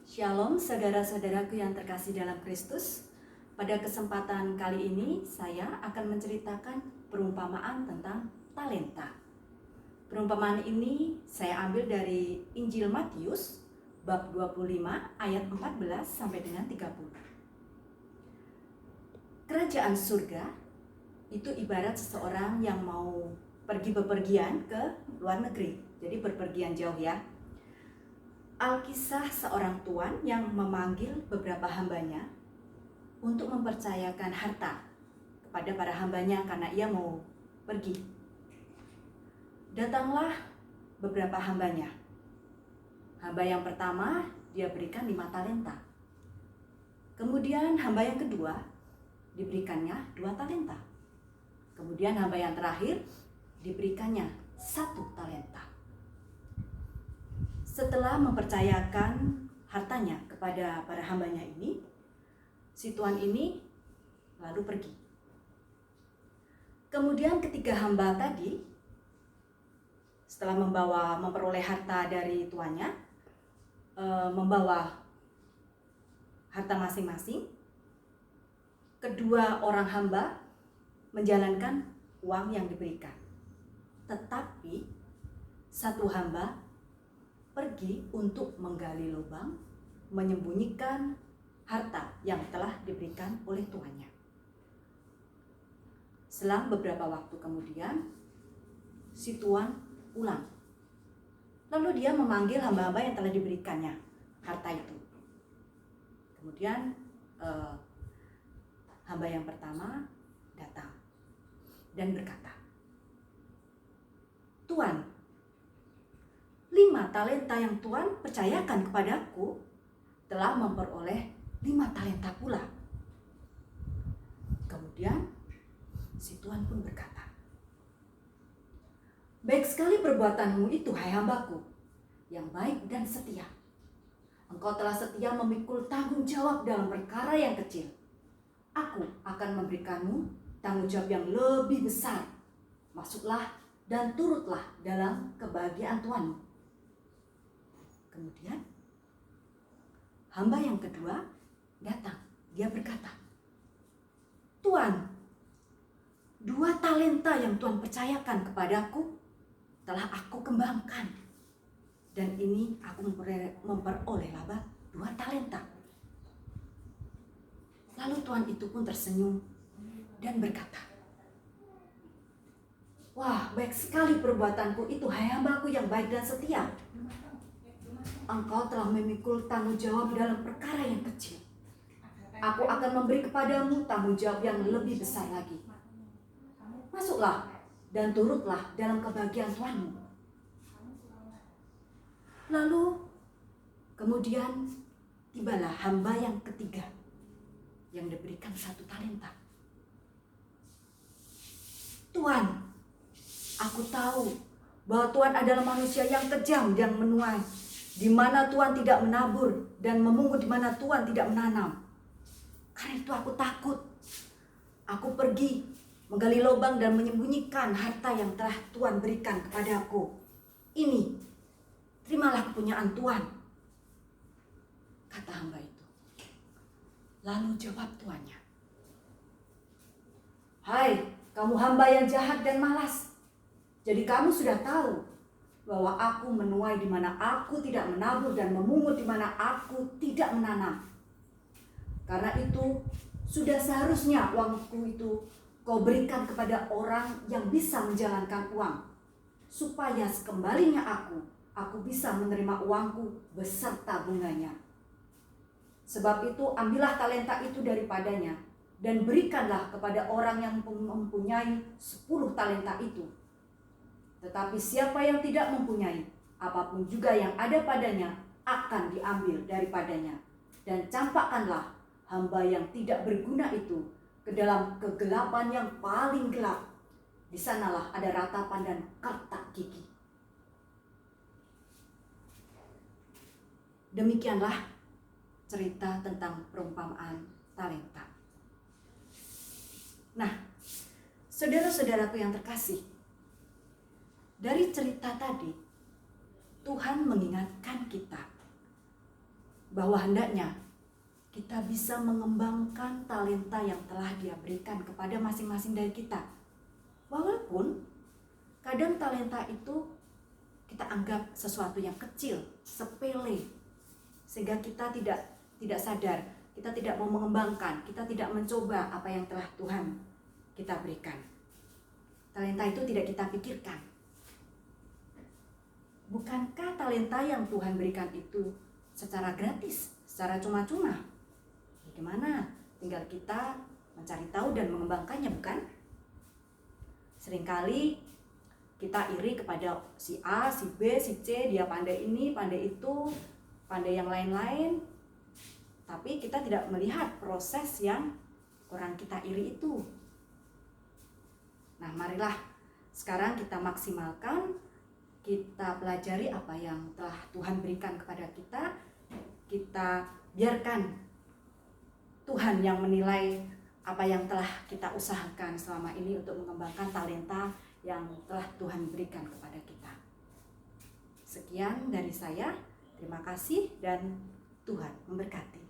Shalom saudara-saudaraku yang terkasih dalam Kristus. Pada kesempatan kali ini saya akan menceritakan perumpamaan tentang talenta. Perumpamaan ini saya ambil dari Injil Matius bab 25 ayat 14 sampai dengan 30. Kerajaan surga itu ibarat seseorang yang mau pergi bepergian ke luar negeri. Jadi berpergian jauh ya. Alkisah seorang tuan yang memanggil beberapa hambanya untuk mempercayakan harta kepada para hambanya karena ia mau pergi. Datanglah beberapa hambanya. Hamba yang pertama dia berikan 5 talenta. Kemudian hamba yang kedua diberikannya 2 talenta. Kemudian hamba yang terakhir diberikannya 1 talenta. Setelah mempercayakan hartanya kepada para hambanya ini, si tuan ini lalu pergi. Kemudian ketiga hamba tadi, setelah memperoleh harta dari tuannya, membawa harta masing-masing, kedua orang hamba menjalankan uang yang diberikan. Tetapi satu hamba pergi untuk menggali lubang, menyembunyikan harta yang telah diberikan oleh tuannya. Selang beberapa waktu kemudian, si tuan pulang. Lalu dia memanggil hamba-hamba yang telah diberikannya harta itu. Kemudian hamba yang pertama datang dan berkata, "Tuan, 5 talenta yang Tuhan percayakan kepadaku telah memperoleh 5 talenta pula." Kemudian si Tuhan pun berkata, "Baik sekali perbuatanmu itu, hai hambaku, yang baik dan setia. Engkau telah setia memikul tanggung jawab dalam perkara yang kecil. Aku akan memberikanmu tanggung jawab yang lebih besar. Masuklah dan turutlah dalam kebahagiaan Tuhanmu." Kemudian hamba yang kedua datang. Dia berkata, "Tuan, 2 talenta yang Tuhan percayakan kepadaku telah aku kembangkan. Dan ini aku memperoleh laba 2 talenta." Lalu tuan itu pun tersenyum dan berkata, "Wah, baik sekali perbuatanku itu, hai hambaku yang baik dan setia. Engkau telah memikul tanggung jawab dalam perkara yang kecil. Aku akan memberi kepadamu tanggung jawab yang lebih besar lagi. Masuklah dan turutlah dalam kebahagiaan Tuhanmu." Lalu kemudian tibalah hamba yang ketiga yang diberikan 1 talenta. "Tuan, aku tahu bahwa Tuhan adalah manusia yang kejam dan menuai, di mana Tuhan tidak menabur dan memungut di mana Tuhan tidak menanam. Karena itu aku takut. Aku pergi menggali lubang dan menyembunyikan harta yang telah Tuhan berikan kepadaku. Ini, terimalah kepunyaan Tuhan," kata hamba itu. Lalu jawab tuannya, "Hai, kamu hamba yang jahat dan malas. Jadi kamu sudah tahu bahwa aku menuai di mana aku tidak menabur dan memungut di mana aku tidak menanam. Karena itu sudah seharusnya uangku itu kau berikan kepada orang yang bisa menjalankan uang, supaya sekembalinya aku bisa menerima uangku beserta bunganya. Sebab itu ambillah talenta itu daripadanya dan berikanlah kepada orang yang mempunyai 10 talenta itu. Tetapi siapa yang tidak mempunyai, apapun juga yang ada padanya akan diambil daripadanya. Dan campakkanlah hamba yang tidak berguna itu ke dalam kegelapan yang paling gelap. Di sanalah ada ratapan dan kertak gigi." Demikianlah cerita tentang perumpamaan talenta. Nah, saudara-saudaraku yang terkasih, dari cerita tadi Tuhan mengingatkan kita bahwa hendaknya kita bisa mengembangkan talenta yang telah Dia berikan kepada masing-masing dari kita. Walaupun kadang talenta itu kita anggap sesuatu yang kecil, sepele, sehingga kita tidak sadar, kita tidak mau mengembangkan, kita tidak mencoba apa yang telah Tuhan kita berikan. Talenta itu tidak kita pikirkan. Bukankah talenta yang Tuhan berikan itu secara gratis, secara cuma-cuma? Bagaimana? Tinggal kita mencari tahu dan mengembangkannya, bukan? Seringkali kita iri kepada si A, si B, si C, dia pandai ini, pandai itu, pandai yang lain-lain. Tapi kita tidak melihat proses yang orang kita iri itu. Nah, marilah sekarang kita maksimalkan, kita pelajari apa yang telah Tuhan berikan kepada kita. Kita biarkan Tuhan yang menilai apa yang telah kita usahakan selama ini untuk mengembangkan talenta yang telah Tuhan berikan kepada kita. Sekian dari saya. Terima kasih dan Tuhan memberkati.